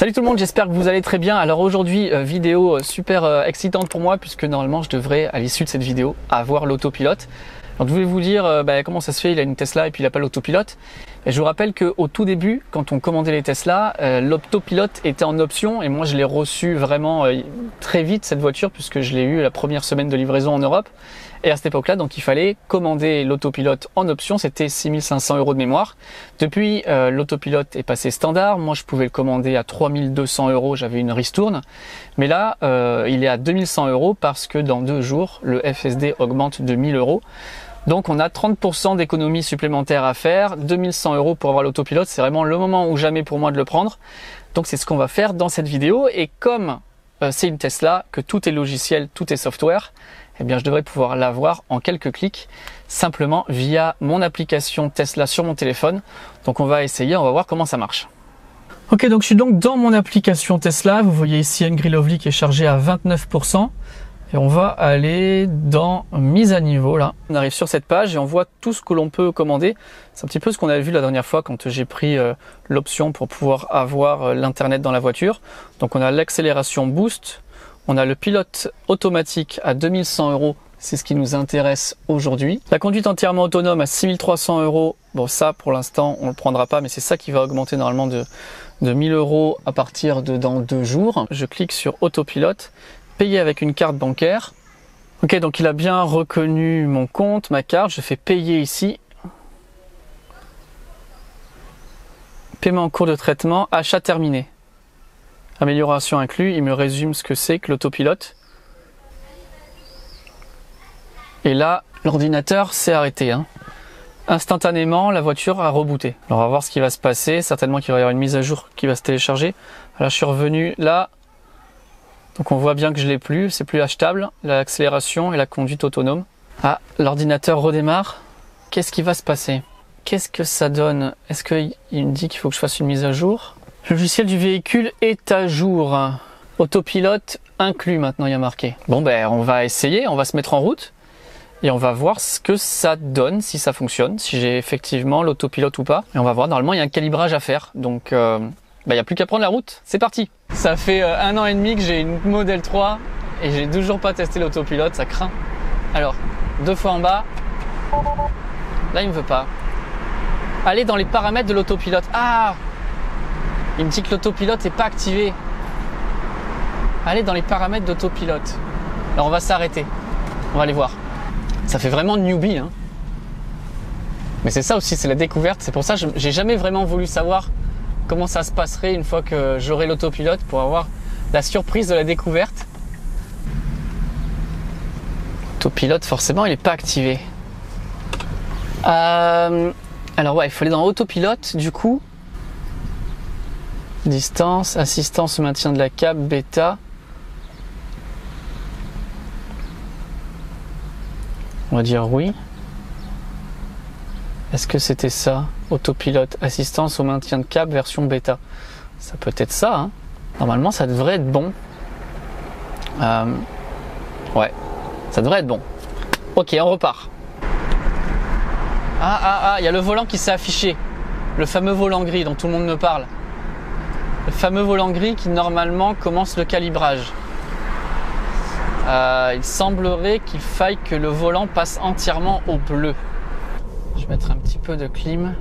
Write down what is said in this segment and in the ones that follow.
Salut tout le monde, j'espère que vous allez très bien. Alors aujourd'hui, vidéo super excitante pour moi puisque normalement je devrais à l'issue de cette vidéo avoir l'autopilote. Donc je voulais vous dire comment ça se fait, il a une Tesla et puis il n'a pas l'autopilote. Et je vous rappelle qu'au tout début, quand on commandait les Tesla, l'autopilote était en option et moi je l'ai reçu vraiment très vite cette voiture puisque je l'ai eu la première semaine de livraison en Europe. Et à cette époque-là, donc il fallait commander l'autopilote en option, c'était 6 500 € de mémoire. Depuis, l'autopilote est passé standard, moi je pouvais le commander à 3 200 €, j'avais une ristourne. Mais là, il est à 2 100 € parce que dans 2 jours, le FSD augmente de 1 000 €. Donc on a 30% d'économie supplémentaire à faire, 2 100 € pour avoir l'autopilote, c'est vraiment le moment ou jamais pour moi de le prendre. Donc c'est ce qu'on va faire dans cette vidéo et comme c'est une Tesla, que tout est logiciel, tout est software, eh bien je devrais pouvoir l'avoir en quelques clics, simplement via mon application Tesla sur mon téléphone. Donc on va essayer, on va voir comment ça marche. Ok, donc je suis donc dans mon application Tesla, vous voyez ici Angry Lovely qui est chargé à 29%. Et on va aller dans mise à niveau là. On arrive sur cette page et on voit tout ce que l'on peut commander. C'est un petit peu ce qu'on avait vu la dernière fois quand j'ai pris l'option pour pouvoir avoir l'internet dans la voiture. Donc on a l'accélération boost, on a le pilote automatique à 2 100 €, c'est ce qui nous intéresse aujourd'hui. La conduite entièrement autonome à 6 300 €. Bon ça pour l'instant on le prendra pas mais c'est ça qui va augmenter normalement de 1 000 € à partir de dans 2 jours. Je clique sur autopilote. Payer avec une carte bancaire. Ok, donc il a bien reconnu mon compte, ma carte. Je fais payer ici. Paiement en cours de traitement, achat terminé. Amélioration inclus. Il me résume ce que c'est que l'autopilote. Et là, l'ordinateur s'est arrêté. Instantanément, la voiture a rebooté. Alors, on va voir ce qui va se passer. Certainement qu'il va y avoir une mise à jour qui va se télécharger. Là, je suis revenu là. Donc on voit bien que je l'ai plus, c'est plus achetable, l'accélération et la conduite autonome. Ah, l'ordinateur redémarre. Qu'est-ce qui va se passer? Qu'est-ce que ça donne? Est-ce qu'il me dit qu'il faut que je fasse une mise à jour? Le logiciel du véhicule est à jour. Autopilote inclus maintenant, il y a marqué. Bon ben on va essayer, on va se mettre en route et on va voir ce que ça donne, si ça fonctionne, si j'ai effectivement l'autopilote ou pas. Et on va voir, normalement il y a un calibrage à faire, donc il n'y a plus qu'à prendre la route, c'est parti. Ça fait 1 an et demi que j'ai une Model 3 et j'ai toujours pas testé l'autopilote, ça craint. Alors, 2 fois en bas, là il me veut pas. Allez dans les paramètres de l'autopilote. Ah, il me dit que l'autopilote n'est pas activé. Allez dans les paramètres d'autopilote. Alors on va s'arrêter, on va aller voir. Ça fait vraiment newbie, hein. Mais c'est ça aussi, c'est la découverte. C'est pour ça que j'ai jamais vraiment voulu savoir comment ça se passerait une fois que j'aurai l'autopilote pour avoir la surprise de la découverte. Autopilote, forcément, il n'est pas activé. Alors ouais, il faut aller dans autopilote, du coup. Distance, assistance au maintien de la cap, bêta. On va dire oui. Est-ce que c'était ça? Autopilote, assistance au maintien de cap, version bêta. Ça peut être ça, hein. Normalement, ça devrait être bon. Ouais, ça devrait être bon. Ok, on repart. Il y a le volant qui s'est affiché. Le fameux volant gris dont tout le monde me parle. Le fameux volant gris qui, normalement, commence le calibrage. Il semblerait qu'il faille que le volant passe entièrement au bleu. Je vais mettre un petit peu de clim.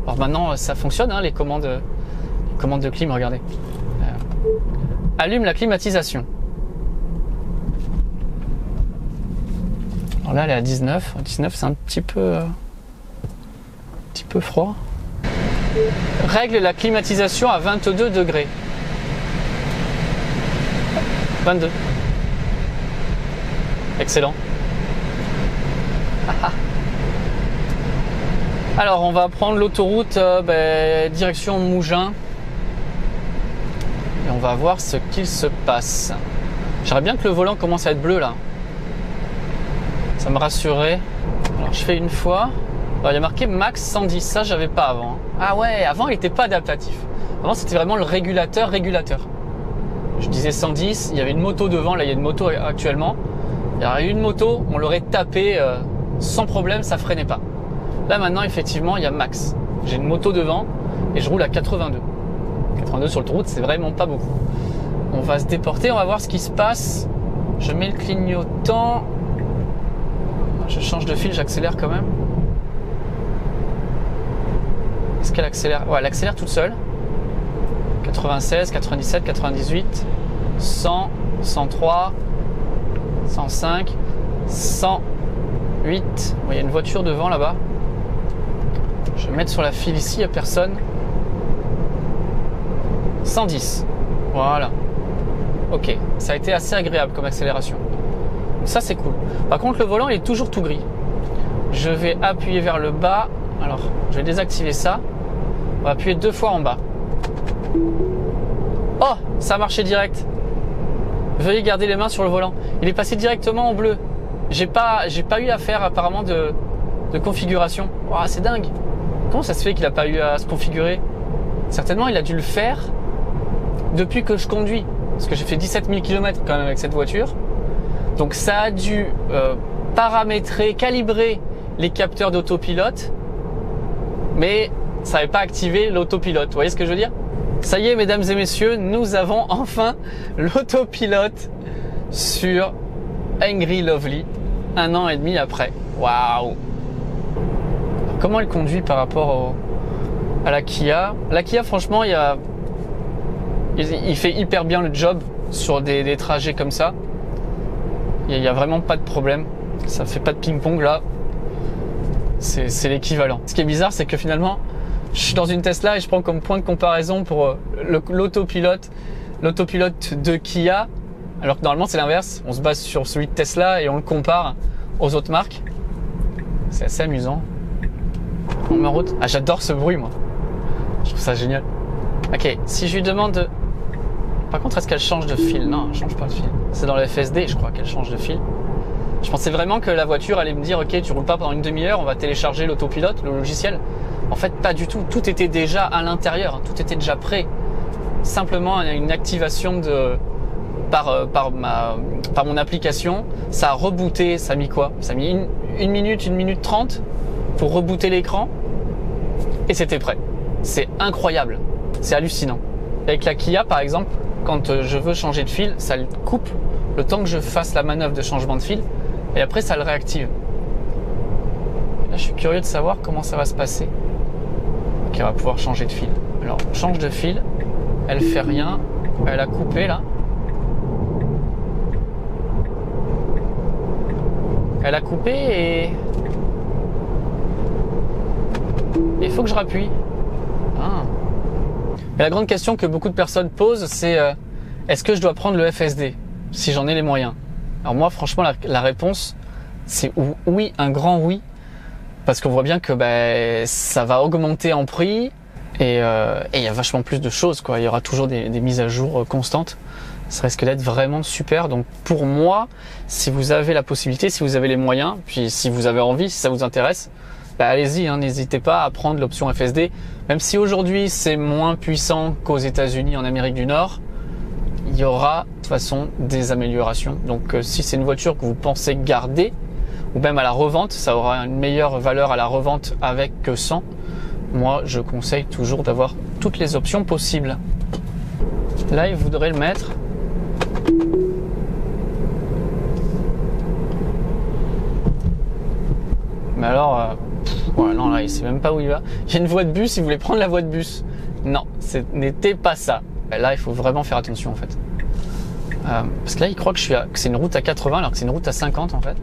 Alors maintenant ça fonctionne, hein, les commandes de clim, regardez. Allume la climatisation. Alors là elle est à 19. 19 c'est un petit peu froid. Règle la climatisation à 22 degrés. 22. Excellent. Alors on va prendre l'autoroute direction Mougins et on va voir ce qu'il se passe. J'aimerais bien que le volant commence à être bleu là. Ça me rassurerait. Alors je fais une fois. Alors, il y a marqué max 110, ça j'avais pas avant. Ah ouais, avant il n'était pas adaptatif. Avant c'était vraiment le régulateur. Je disais 110, il y avait une moto devant, là il y a une moto actuellement. Il y aurait eu une moto, on l'aurait tapé sans problème, ça freinait pas. Là maintenant effectivement il y a max. J'ai une moto devant et je roule à 82. 82 sur l'autoroute, c'est vraiment pas beaucoup. On va se déporter, on va voir ce qui se passe. Je mets le clignotant. Je change de fil, j'accélère quand même. Est-ce qu'elle accélère? Ouais, elle accélère toute seule. 96, 97, 98, 100, 103, 105, 108. Bon, il y a une voiture devant là-bas. Je vais mettre sur la file ici, il n'y a personne. 110. Voilà. Ok, ça a été assez agréable comme accélération. Ça, c'est cool. Par contre, le volant, il est toujours tout gris. Je vais appuyer vers le bas. Alors, je vais désactiver ça. On va appuyer 2 fois en bas. Oh, ça a marché direct. Veuillez garder les mains sur le volant. Il est passé directement en bleu. J'ai pas eu à faire apparemment de configuration. Oh, c'est dingue. Comment ça se fait qu'il n'a pas eu à se configurer? Certainement, il a dû le faire depuis que je conduis. Parce que j'ai fait 17 000 km quand même avec cette voiture. Donc ça a dû paramétrer, calibrer les capteurs d'autopilote. Mais ça n'avait pas activé l'autopilote. Vous voyez ce que je veux dire? Ça y est, mesdames et messieurs, nous avons enfin l'autopilote sur Angry Lovely, 1 an et demi après. Waouh! Comment elle conduit par rapport à la Kia? La Kia, franchement, il fait hyper bien le job sur des trajets comme ça. Il n'y a vraiment pas de problème. Ça fait pas de ping-pong là. C'est l'équivalent. Ce qui est bizarre, c'est que finalement, je suis dans une Tesla et je prends comme point de comparaison pour l'autopilote de Kia. Alors que normalement, c'est l'inverse. On se base sur celui de Tesla et on le compare aux autres marques. C'est assez amusant. On met en route. Ah, j'adore ce bruit, moi. Je trouve ça génial. Ok, si je lui demande... Par contre, est-ce qu'elle change de fil? Non, elle change pas de fil. C'est dans le FSD, je crois, qu'elle change de fil. Je pensais vraiment que la voiture allait me dire, ok, tu roules pas pendant une demi-heure, on va téléccher l'autopilote, le logiciel. En fait, pas du tout. Tout était déjà à l'intérieur. Tout était déjà prêt. Simplement, une activation par mon application. Ça a rebooté. Ça a mis quoi? Ça a mis une minute 30 pour rebooter l'écran. Et c'était prêt. C'est incroyable. C'est hallucinant. Avec la Kia, par exemple, quand je veux changer de fil, ça le coupe le temps que je fasse la manœuvre de changement de fil. Et après, ça le réactive. Là, je suis curieux de savoir comment ça va se passer. Ok, on va pouvoir changer de fil. Alors, on change de fil. Elle fait rien. Elle a coupé là. Elle a coupé et il faut que je rappuie. Ah. Et la grande question que beaucoup de personnes posent, c'est est-ce que je dois prendre le FSD si j'en ai les moyens? Alors moi, franchement, la réponse, c'est oui, un grand oui. Parce qu'on voit bien que ça va augmenter en prix et il y a vachement plus de choses, quoi. Il y aura toujours des mises à jour constantes. Ça risque d'être vraiment super. Donc pour moi, si vous avez la possibilité, si vous avez les moyens, puis si vous avez envie, si ça vous intéresse, allez-y, hein, n'hésitez pas à prendre l'option FSD. Même si aujourd'hui c'est moins puissant qu'aux États-Unis, en Amérique du Nord, il y aura de toute façon des améliorations. Donc si c'est une voiture que vous pensez garder, ou même à la revente, ça aura une meilleure valeur à la revente avec que sans. Moi, je conseille toujours d'avoir toutes les options possibles. Là, il voudrait le mettre. Mais alors, ouais, non, là, il sait même pas où il va. Il y a une voie de bus, il voulait prendre la voie de bus. Non, ce n'était pas ça. Là, il faut vraiment faire attention, en fait. Parce que là, il croit que c'est une route à 80, alors que c'est une route à 50, en fait.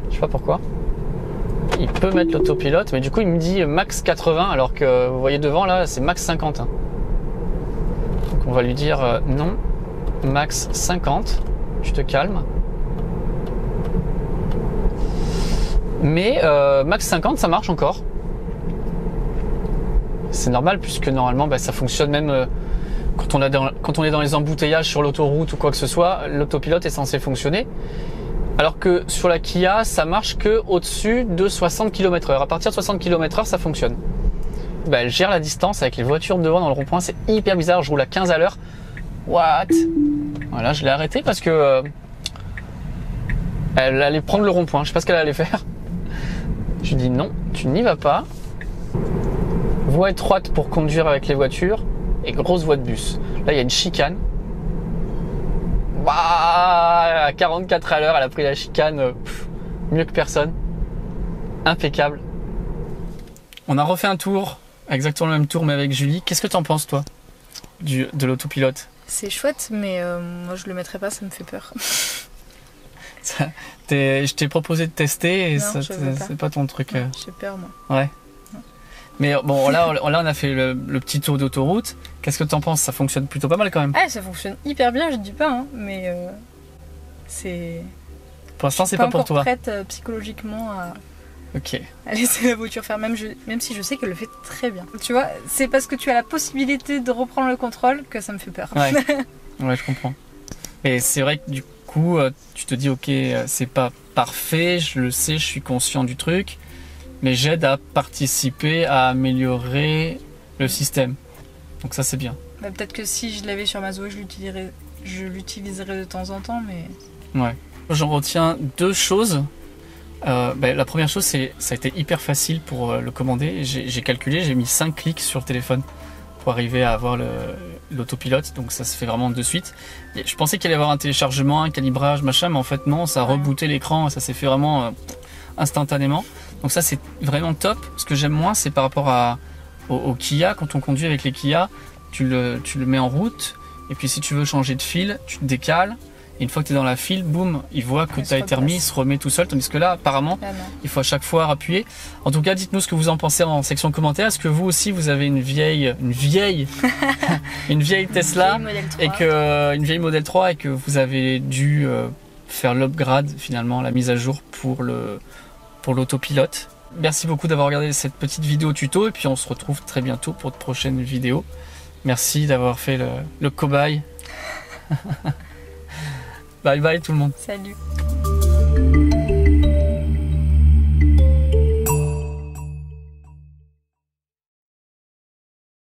Je sais pas pourquoi. Il peut mettre l'autopilote, mais du coup il me dit max 80 alors que vous voyez devant là c'est max 50. Donc on va lui dire non, max 50, tu te calmes. Mais max 50 ça marche encore. C'est normal puisque normalement ça fonctionne même quand on est dans les embouteillages sur l'autoroute ou quoi que ce soit, l'autopilote est censé fonctionner. Alors que sur la Kia, ça marche que au-dessus de 60 km/h. À partir de 60 km/h, ça fonctionne. Elle gère la distance avec les voitures devant dans le rond-point. C'est hyper bizarre. Je roule à 15 à l'heure. What? Voilà, je l'ai arrêté parce que elle allait prendre le rond-point. Je sais pas ce qu'elle allait faire. Je lui dis non, tu n'y vas pas. Voie étroite pour conduire avec les voitures. et grosse voie de bus. Là, il y a une chicane. Bah, à 44 à l'heure, elle a pris la chicane, mieux que personne. Impeccable. On a refait un tour, exactement le même tour, mais avec Julie. Qu'est-ce que tu en penses, toi, de l'autopilote? C'est chouette, mais moi je le mettrais pas, ça me fait peur. Je t'ai proposé de tester et Non, c'est pas ton truc. Non, j'ai peur, moi. Ouais. Non. Mais bon, là, on a fait le petit tour d'autoroute. Qu'est-ce que tu en penses? Ça fonctionne plutôt pas mal quand même. Ah, ça fonctionne hyper bien, je dis pas, hein, mais c'est... Pour l'instant, c'est pas pour toi. Je suis pas encore prête psychologiquement à laisser la voiture faire, même si je sais qu'elle le fait très bien. Tu vois, c'est parce que tu as la possibilité de reprendre le contrôle que ça me fait peur. Ouais, ouais, je comprends. Et c'est vrai que du coup, tu te dis, ok, c'est pas parfait, je le sais, je suis conscient du truc, mais j'aide à participer à améliorer le système. Donc ça, c'est bien. Bah, peut-être que si je l'avais sur ma Zoé, je l'utiliserais de temps en temps, mais... Ouais. J'en retiens deux choses. La première chose, ça a été hyper facile pour le commander. J'ai calculé, j'ai mis 5 clics sur le téléphone pour arriver à avoir l'autopilote, donc ça se fait vraiment de suite. Je pensais qu'il allait y avoir un téléchargement, un calibrage, machin, mais en fait non, ça a rebooté l'écran, ça s'est fait vraiment instantanément. Donc ça c'est vraiment top. Ce que j'aime moins, c'est par rapport au Kia. Quand on conduit avec les Kia, tu le mets en route, et puis si tu veux changer de fil, tu te décales. Et une fois que tu es dans la file, boum, il voit que tu as été remis, il se remet tout seul. Tandis que là, apparemment, il faut à chaque fois appuyer. En tout cas, dites-nous ce que vous en pensez en section commentaire. Est-ce que vous aussi, vous avez une vieille Tesla, une vieille Model 3 et que vous avez dû faire l'upgrade, finalement, la mise à jour pour l'autopilote. Merci beaucoup d'avoir regardé cette petite vidéo tuto. Et puis, on se retrouve très bientôt pour de prochaines vidéos. Merci d'avoir fait le cobaye. Bye bye tout le monde. Salut.